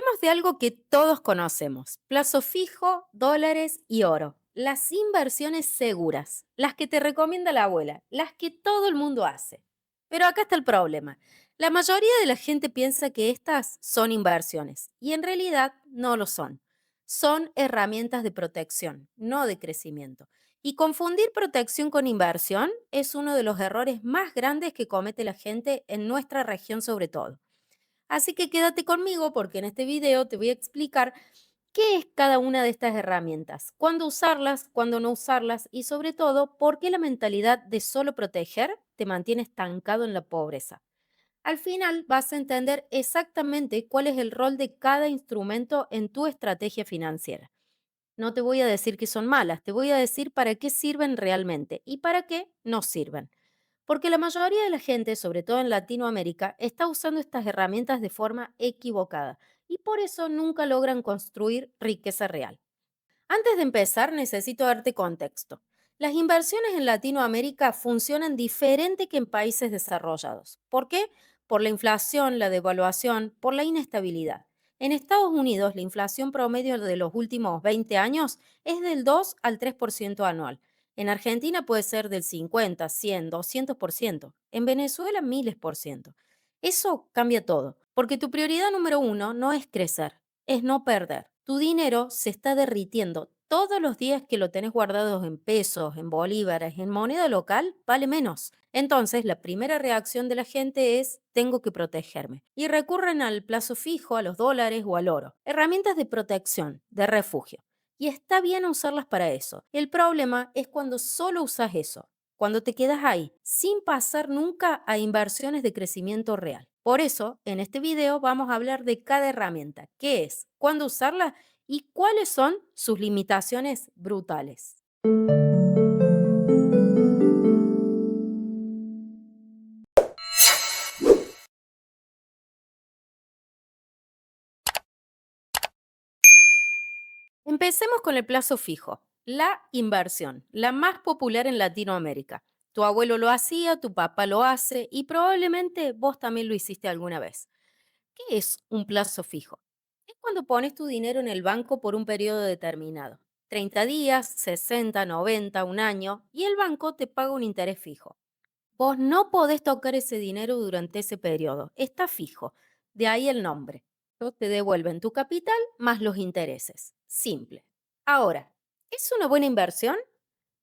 Hablemos de algo que todos conocemos, plazo fijo, dólares y oro. Las inversiones seguras, las que te recomienda la abuela, las que todo el mundo hace. Pero acá está el problema. La mayoría de la gente piensa que estas son inversiones y en realidad no lo son. Son herramientas de protección, no de crecimiento. Y confundir protección con inversión es uno de los errores más grandes que comete la gente en nuestra región sobre todo. Así que quédate conmigo porque en este video te voy a explicar qué es cada una de estas herramientas, cuándo usarlas, cuándo no usarlas y sobre todo por qué la mentalidad de solo proteger te mantiene estancado en la pobreza. Al final vas a entender exactamente cuál es el rol de cada instrumento en tu estrategia financiera. No te voy a decir que son malas, te voy a decir para qué sirven realmente y para qué no sirven. Porque la mayoría de la gente, sobre todo en Latinoamérica, está usando estas herramientas de forma equivocada y por eso nunca logran construir riqueza real. Antes de empezar, necesito darte contexto. Las inversiones en Latinoamérica funcionan diferente que en países desarrollados. ¿Por qué? Por la inflación, la devaluación, por la inestabilidad. En Estados Unidos, la inflación promedio de los últimos 20 años es del 2 al 3% anual. En Argentina puede ser del 50, 100, 200%. En Venezuela, miles por ciento. Eso cambia todo, porque tu prioridad número uno no es crecer, es no perder. Tu dinero se está derritiendo. Todos los días que lo tenés guardado en pesos, en bolívares, en moneda local, vale menos. Entonces, la primera reacción de la gente es, tengo que protegerme. Y recurren al plazo fijo, a los dólares o al oro. Herramientas de protección, de refugio. Y está bien usarlas para eso. El problema es cuando solo usas eso, cuando te quedas ahí, sin pasar nunca a inversiones de crecimiento real. Por eso, en este video vamos a hablar de cada herramienta, qué es, cuándo usarla y cuáles son sus limitaciones brutales. Empecemos con el plazo fijo, la inversión, la más popular en Latinoamérica. Tu abuelo lo hacía, tu papá lo hace y probablemente vos también lo hiciste alguna vez. ¿Qué es un plazo fijo? Es cuando pones tu dinero en el banco por un periodo determinado, 30 días, 60, 90, un año, y el banco te paga un interés fijo. Vos no podés tocar ese dinero durante ese periodo, está fijo, de ahí el nombre. Te devuelven tu capital más los intereses. Simple. Ahora, ¿es una buena inversión?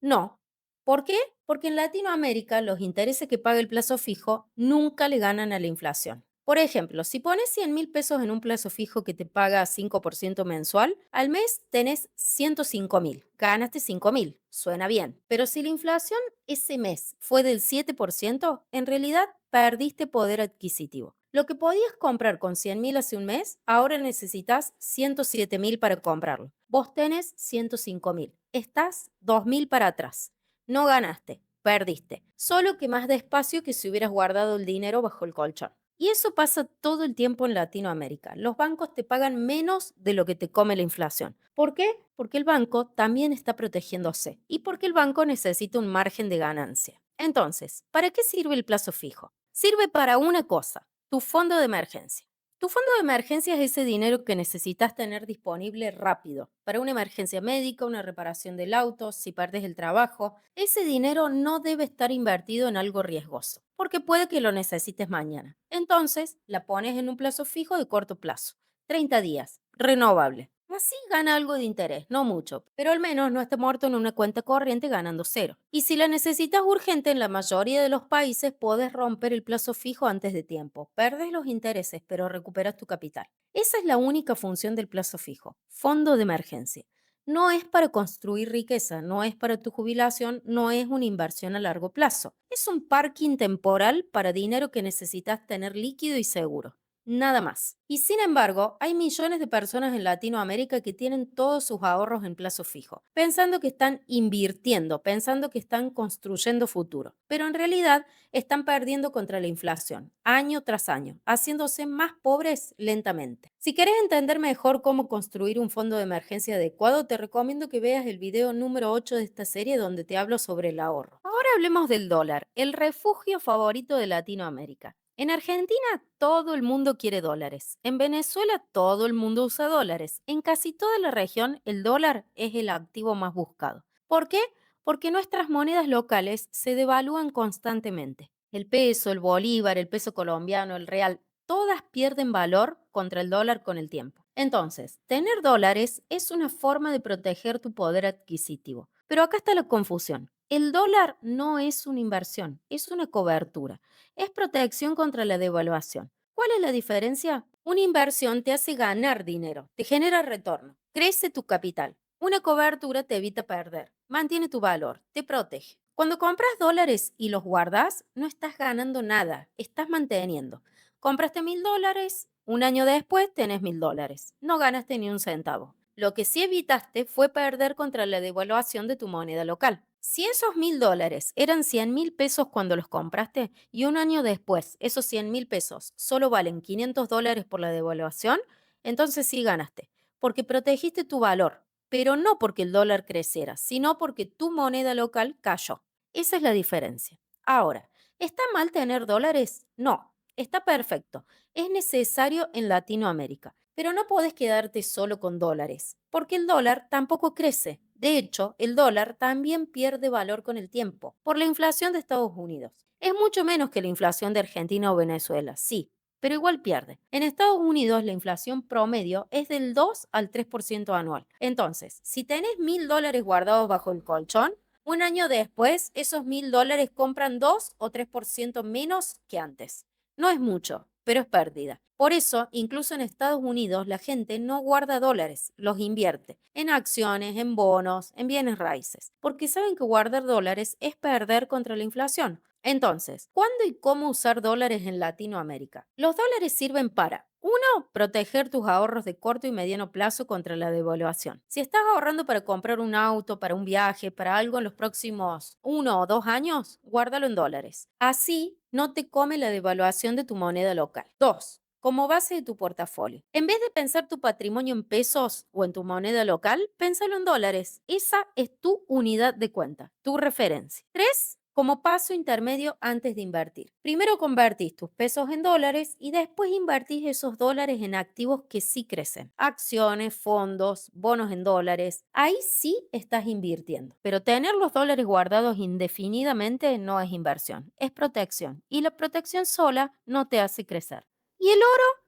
No. ¿Por qué? Porque en Latinoamérica los intereses que paga el plazo fijo nunca le ganan a la inflación. Por ejemplo, si pones 100.000 pesos en un plazo fijo que te paga 5% mensual, al mes tenés 105.000. Ganaste 5.000. Suena bien. Pero si la inflación ese mes fue del 7%, en realidad perdiste poder adquisitivo. Lo que podías comprar con 100.000 hace un mes, ahora necesitas 107.000 para comprarlo. Vos tenés 105.000. Estás 2.000 para atrás. No ganaste, perdiste. Solo que más despacio que si hubieras guardado el dinero bajo el colchón. Y eso pasa todo el tiempo en Latinoamérica. Los bancos te pagan menos de lo que te come la inflación. ¿Por qué? Porque el banco también está protegiéndose y porque el banco necesita un margen de ganancia. Entonces, ¿para qué sirve el plazo fijo? Sirve para una cosa, tu fondo de emergencia. Tu fondo de emergencia es ese dinero que necesitas tener disponible rápido para una emergencia médica, una reparación del auto, si perdes el trabajo. Ese dinero no debe estar invertido en algo riesgoso, porque puede que lo necesites mañana. Entonces, la pones en un plazo fijo de corto plazo, 30 días, renovable. Así gana algo de interés, no mucho, pero al menos no está muerto en una cuenta corriente ganando cero. Y si la necesitas urgente, en la mayoría de los países puedes romper el plazo fijo antes de tiempo. Perdes los intereses, pero recuperas tu capital. Esa es la única función del plazo fijo, fondo de emergencia. No es para construir riqueza, no es para tu jubilación, no es una inversión a largo plazo. Es un parking temporal para dinero que necesitas tener líquido y seguro. Nada más. Y sin embargo, hay millones de personas en Latinoamérica que tienen todos sus ahorros en plazo fijo, pensando que están invirtiendo, pensando que están construyendo futuro. Pero en realidad están perdiendo contra la inflación, año tras año, haciéndose más pobres lentamente. Si querés entender mejor cómo construir un fondo de emergencia adecuado, te recomiendo que veas el video número 8 de esta serie donde te hablo sobre el ahorro. Ahora hablemos del dólar, el refugio favorito de Latinoamérica. En Argentina todo el mundo quiere dólares. En Venezuela todo el mundo usa dólares. En casi toda la región el dólar es el activo más buscado. ¿Por qué? Porque nuestras monedas locales se devalúan constantemente. El peso, el bolívar, el peso colombiano, el real, todas pierden valor contra el dólar con el tiempo. Entonces, tener dólares es una forma de proteger tu poder adquisitivo. Pero acá está la confusión. El dólar no es una inversión, es una cobertura. Es protección contra la devaluación. ¿Cuál es la diferencia? Una inversión te hace ganar dinero, te genera retorno, crece tu capital. Una cobertura te evita perder, mantiene tu valor, te protege. Cuando compras dólares y los guardas, no estás ganando nada, estás manteniendo. Compraste $1.000, un año después tenés $1.000, no ganaste ni un centavo. Lo que sí evitaste fue perder contra la devaluación de tu moneda local. Si esos $1.000 eran 100.000 pesos cuando los compraste y un año después esos 100.000 pesos solo valen $500 por la devaluación, entonces sí ganaste, porque protegiste tu valor, pero no porque el dólar creciera, sino porque tu moneda local cayó. Esa es la diferencia. Ahora, ¿está mal tener dólares? No, está perfecto. Es necesario en Latinoamérica, pero no puedes quedarte solo con dólares, porque el dólar tampoco crece. De hecho, el dólar también pierde valor con el tiempo, por la inflación de Estados Unidos. Es mucho menos que la inflación de Argentina o Venezuela, sí, pero igual pierde. En Estados Unidos la inflación promedio es del 2 al 3% anual. Entonces, si tenés $1.000 guardados bajo el colchón, un año después esos $1.000 compran 2 o 3% menos que antes. No es mucho, pero es pérdida. Por eso, incluso en Estados Unidos, la gente no guarda dólares, los invierte en acciones, en bonos, en bienes raíces, porque saben que guardar dólares es perder contra la inflación. Entonces, ¿cuándo y cómo usar dólares en Latinoamérica? Los dólares sirven para, uno, proteger tus ahorros de corto y mediano plazo contra la devaluación. Si estás ahorrando para comprar un auto, para un viaje, para algo en los próximos 1 o 2 años, guárdalo en dólares. Así no te come la devaluación de tu moneda local. Dos, como base de tu portafolio. En vez de pensar tu patrimonio en pesos o en tu moneda local, pénsalo en dólares. Esa es tu unidad de cuenta, tu referencia. Tres, como paso intermedio antes de invertir. Primero convertís tus pesos en dólares y después invertís esos dólares en activos que sí crecen. Acciones, fondos, bonos en dólares. Ahí sí estás invirtiendo. Pero tener los dólares guardados indefinidamente no es inversión, es protección. Y la protección sola no te hace crecer. ¿Y el oro?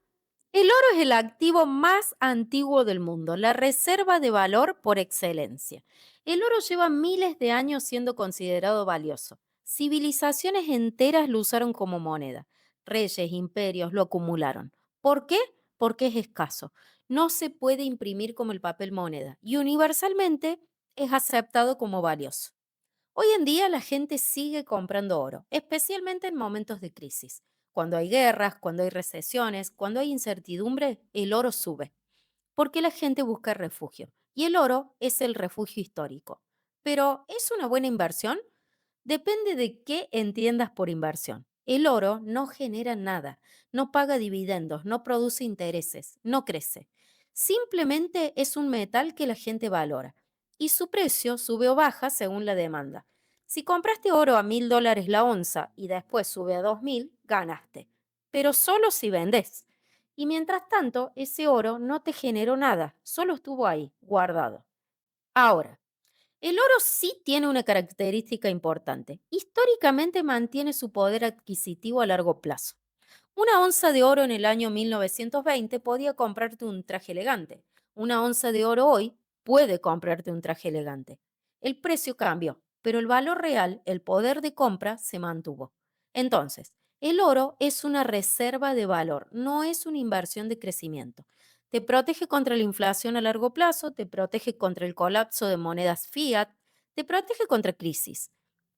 El oro es el activo más antiguo del mundo, la reserva de valor por excelencia. El oro lleva miles de años siendo considerado valioso. Civilizaciones enteras lo usaron como moneda. Reyes, imperios lo acumularon. ¿Por qué? Porque es escaso. No se puede imprimir como el papel moneda y universalmente es aceptado como valioso. Hoy en día la gente sigue comprando oro, especialmente en momentos de crisis. Cuando hay guerras, cuando hay recesiones, cuando hay incertidumbre, el oro sube, porque la gente busca refugio. Y el oro es el refugio histórico. Pero ¿es una buena inversión? Depende de qué entiendas por inversión. El oro no genera nada, no paga dividendos, no produce intereses, no crece. Simplemente es un metal que la gente valora y su precio sube o baja según la demanda. Si compraste oro a $1.000 la onza y después sube a 2.000, ganaste, pero solo si vendes. Y mientras tanto, ese oro no te generó nada, solo estuvo ahí, guardado. Ahora, el oro sí tiene una característica importante. Históricamente mantiene su poder adquisitivo a largo plazo. Una onza de oro en el año 1920 podía comprarte un traje elegante. Una onza de oro hoy puede comprarte un traje elegante. El precio cambió, pero el valor real, el poder de compra, se mantuvo. Entonces, el oro es una reserva de valor, no es una inversión de crecimiento. Te protege contra la inflación a largo plazo, te protege contra el colapso de monedas fiat, te protege contra crisis,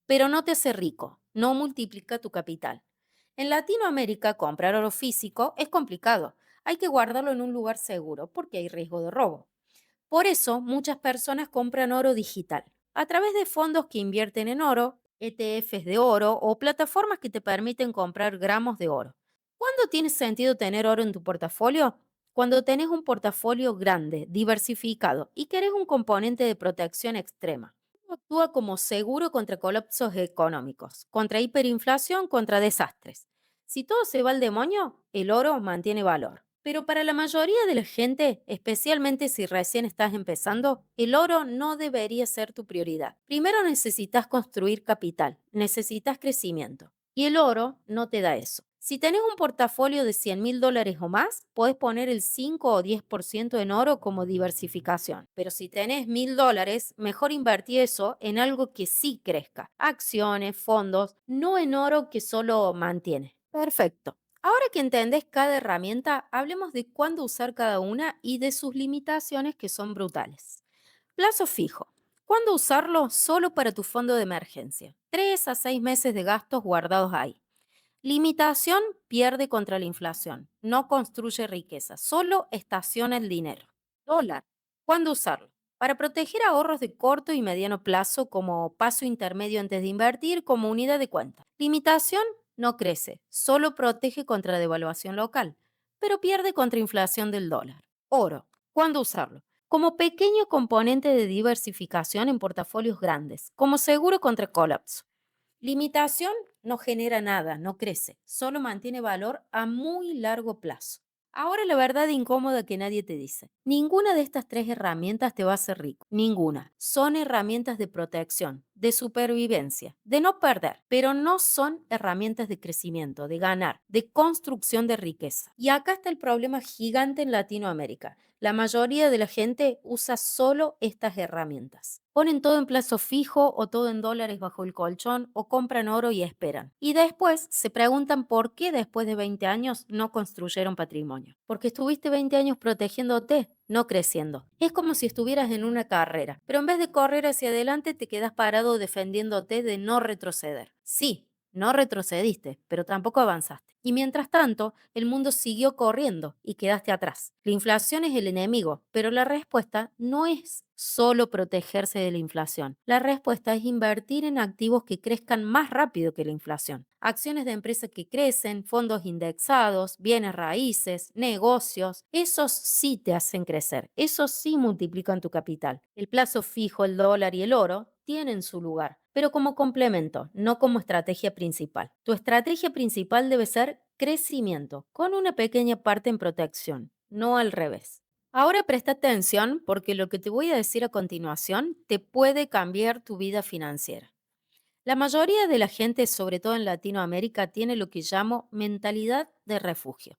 pero no te hace rico, no multiplica tu capital. En Latinoamérica, comprar oro físico es complicado. Hay que guardarlo en un lugar seguro porque hay riesgo de robo. Por eso, muchas personas compran oro digital a través de fondos que invierten en oro, ETFs de oro o plataformas que te permiten comprar gramos de oro. ¿Cuándo tiene sentido tener oro en tu portafolio? Cuando tenés un portafolio grande, diversificado y querés un componente de protección extrema. Actúa como seguro contra colapsos económicos, contra hiperinflación, contra desastres. Si todo se va al demonio, el oro mantiene valor. Pero para la mayoría de la gente, especialmente si recién estás empezando, el oro no debería ser tu prioridad. Primero necesitas construir capital, necesitas crecimiento. Y el oro no te da eso. Si tenés un portafolio de $100,000 o más, podés poner el 5 o 10% en oro como diversificación. Pero si tenés $1,000, mejor invertir eso en algo que sí crezca. Acciones, fondos, no en oro que solo mantiene. Perfecto. Ahora que entendés cada herramienta, hablemos de cuándo usar cada una y de sus limitaciones que son brutales. Plazo fijo. ¿Cuándo usarlo? Solo para tu fondo de emergencia. 3 a 6 meses de gastos guardados ahí. Limitación: pierde contra la inflación. No construye riqueza, solo estaciona el dinero. Dólar. ¿Cuándo usarlo? Para proteger ahorros de corto y mediano plazo como paso intermedio antes de invertir como unidad de cuenta. Limitación: no crece, solo protege contra devaluación local, pero pierde contra inflación del dólar. Oro. ¿Cuándo usarlo? Como pequeño componente de diversificación en portafolios grandes, como seguro contra colapso. Limitación: no genera nada, no crece, solo mantiene valor a muy largo plazo. Ahora la verdad incómoda que nadie te dice. Ninguna de estas tres herramientas te va a hacer rico. Ninguna. Son herramientas de protección, de supervivencia, de no perder, pero no son herramientas de crecimiento, de ganar, de construcción de riqueza. Y acá está el problema gigante en Latinoamérica. La mayoría de la gente usa solo estas herramientas. Ponen todo en plazo fijo o todo en dólares bajo el colchón o compran oro y esperan. Y después se preguntan por qué después de 20 años no construyeron patrimonio. Porque estuviste 20 años protegiéndote, no creciendo. Es como si estuvieras en una carrera, pero en vez de correr hacia adelante te quedas parado defendiéndote de no retroceder. Sí, no retrocediste, pero tampoco avanzaste. Y mientras tanto, el mundo siguió corriendo y quedaste atrás. La inflación es el enemigo, pero la respuesta no es solo protegerse de la inflación. La respuesta es invertir en activos que crezcan más rápido que la inflación. Acciones de empresas que crecen, fondos indexados, bienes raíces, negocios, esos sí te hacen crecer, esos sí multiplican tu capital. El plazo fijo, el dólar y el oro tienen su lugar, pero como complemento, no como estrategia principal. Tu estrategia principal debe ser crecimiento, con una pequeña parte en protección, no al revés. Ahora presta atención porque lo que te voy a decir a continuación te puede cambiar tu vida financiera. La mayoría de la gente, sobre todo en Latinoamérica, tiene lo que llamo mentalidad de refugio.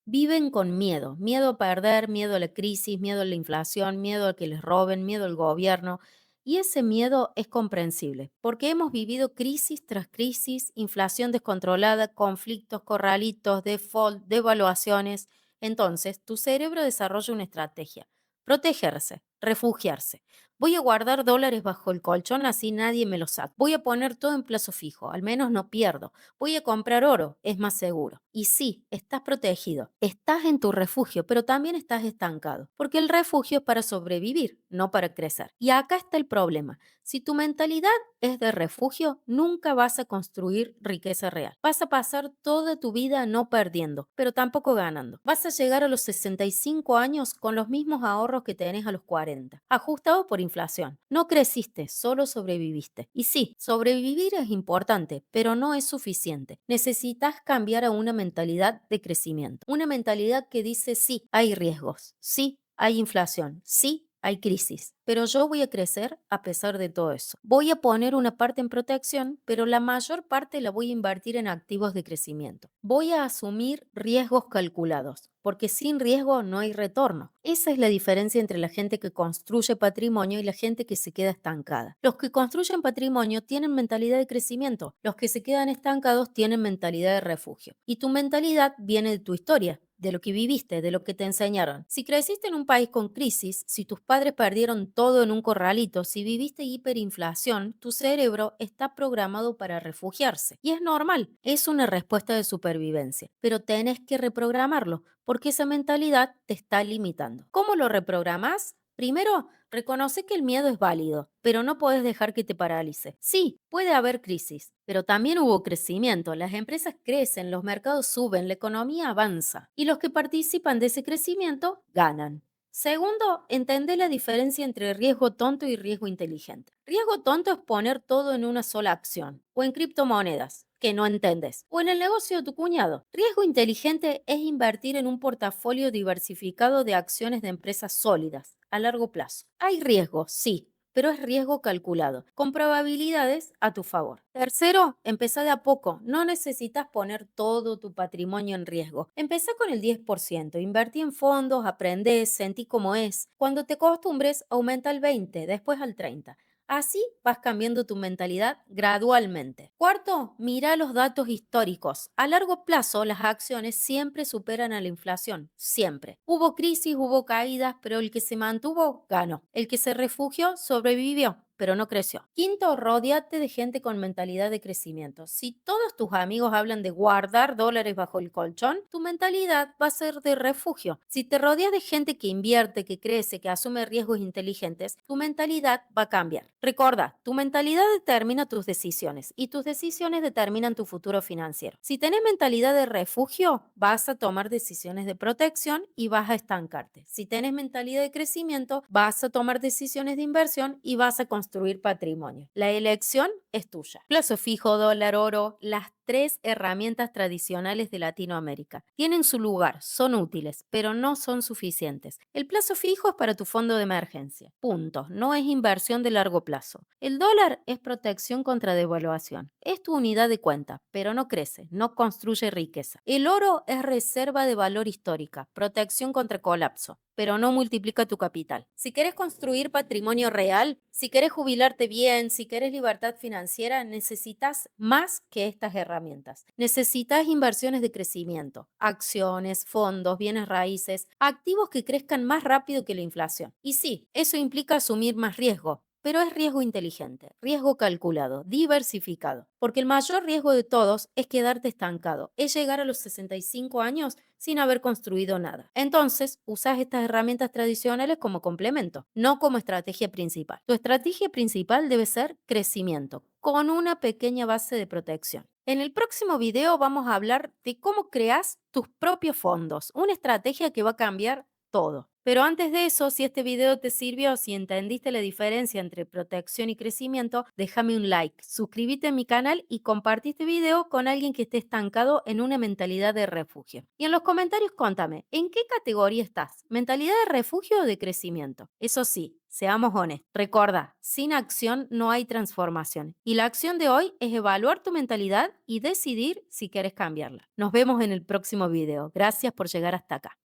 Viven con miedo, miedo a perder, miedo a la crisis, miedo a la inflación, miedo a que les roben, miedo al gobierno. Y ese miedo es comprensible, porque hemos vivido crisis tras crisis, inflación descontrolada, conflictos, corralitos, default, devaluaciones. Entonces, tu cerebro desarrolla una estrategia: protegerse, refugiarse. Voy a guardar dólares bajo el colchón, así nadie me los saca. Voy a poner todo en plazo fijo, al menos no pierdo. Voy a comprar oro, es más seguro. Y sí, estás protegido, estás en tu refugio, pero también estás estancado, porque el refugio es para sobrevivir, no para crecer. Y acá está el problema. Si tu mentalidad es de refugio, nunca vas a construir riqueza real. Vas a pasar toda tu vida no perdiendo, pero tampoco ganando. Vas a llegar a los 65 años con los mismos ahorros que tenés a los 40, ajustados por inflación. No creciste, solo sobreviviste. Y sí, sobrevivir es importante, pero no es suficiente. Necesitas cambiar a una mentalidad de crecimiento. Una mentalidad que dice: sí, hay riesgos, sí, hay inflación, sí, hay crisis, pero yo voy a crecer a pesar de todo eso. Voy a poner una parte en protección, pero la mayor parte la voy a invertir en activos de crecimiento. Voy a asumir riesgos calculados, porque sin riesgo no hay retorno. Esa es la diferencia entre la gente que construye patrimonio y la gente que se queda estancada. Los que construyen patrimonio tienen mentalidad de crecimiento, los que se quedan estancados tienen mentalidad de refugio. Y tu mentalidad viene de tu historia, de lo que viviste, de lo que te enseñaron. Si creciste en un país con crisis, si tus padres perdieron todo en un corralito, si viviste hiperinflación, tu cerebro está programado para refugiarse. Y es normal, es una respuesta de supervivencia, pero tenés que reprogramarlo porque esa mentalidad te está limitando. ¿Cómo lo reprogramas? Primero, reconoce que el miedo es válido, pero no puedes dejar que te paralice. Sí, puede haber crisis, pero también hubo crecimiento. Las empresas crecen, los mercados suben, la economía avanza y los que participan de ese crecimiento ganan. Segundo, entender la diferencia entre riesgo tonto y riesgo inteligente. Riesgo tonto es poner todo en una sola acción o en criptomonedas, que no entendés. O en el negocio de tu cuñado. Riesgo inteligente es invertir en un portafolio diversificado de acciones de empresas sólidas a largo plazo. Hay riesgo, sí, pero es riesgo calculado, con probabilidades a tu favor. Tercero, empezá de a poco. No necesitas poner todo tu patrimonio en riesgo. Empezá con el 10%, invertí en fondos, aprendés, sentí cómo es. Cuando te acostumbres, aumenta al 20%, después al 30%. Así vas cambiando tu mentalidad gradualmente. Cuarto, mira los datos históricos. A largo plazo, las acciones siempre superan a la inflación, siempre. Hubo crisis, hubo caídas, pero el que se mantuvo ganó. El que se refugió sobrevivió, pero no creció. Quinto, rodeate de gente con mentalidad de crecimiento. Si todos tus amigos hablan de guardar dólares bajo el colchón, tu mentalidad va a ser de refugio. Si te rodeas de gente que invierte, que crece, que asume riesgos inteligentes, tu mentalidad va a cambiar. Recuerda, tu mentalidad determina tus decisiones y tus decisiones determinan tu futuro financiero. Si tenés mentalidad de refugio, vas a tomar decisiones de protección y vas a estancarte. Si tenés mentalidad de crecimiento, vas a tomar decisiones de inversión y vas a construir patrimonio. La elección es tuya. Plazo fijo, dólar, oro, las tres herramientas tradicionales de Latinoamérica. Tienen su lugar, son útiles, pero no son suficientes. El plazo fijo es para tu fondo de emergencia. Punto. No es inversión de largo plazo. El dólar es protección contra devaluación. Es tu unidad de cuenta, pero no crece, no construye riqueza. El oro es reserva de valor histórica, protección contra colapso, pero no multiplica tu capital. Si querés construir patrimonio real, si querés jubilarte bien, si querés libertad financiera, necesitas más que estas herramientas. Necesitas inversiones de crecimiento, acciones, fondos, bienes raíces, activos que crezcan más rápido que la inflación. Y sí, eso implica asumir más riesgo, pero es riesgo inteligente, riesgo calculado, diversificado, porque el mayor riesgo de todos es quedarte estancado, es llegar a los 65 años sin haber construido nada. Entonces, usas estas herramientas tradicionales como complemento, no como estrategia principal. Tu estrategia principal debe ser crecimiento, con una pequeña base de protección. En el próximo video vamos a hablar de cómo creas tus propios fondos, una estrategia que va a cambiar todo. Pero antes de eso, si este video te sirvió, si entendiste la diferencia entre protección y crecimiento, déjame un like, suscríbete a mi canal y compartí este video con alguien que esté estancado en una mentalidad de refugio. Y en los comentarios contame, ¿en qué categoría estás? ¿Mentalidad de refugio o de crecimiento? Eso sí, seamos honestos. Recuerda, sin acción no hay transformación. Y la acción de hoy es evaluar tu mentalidad y decidir si quieres cambiarla. Nos vemos en el próximo video. Gracias por llegar hasta acá.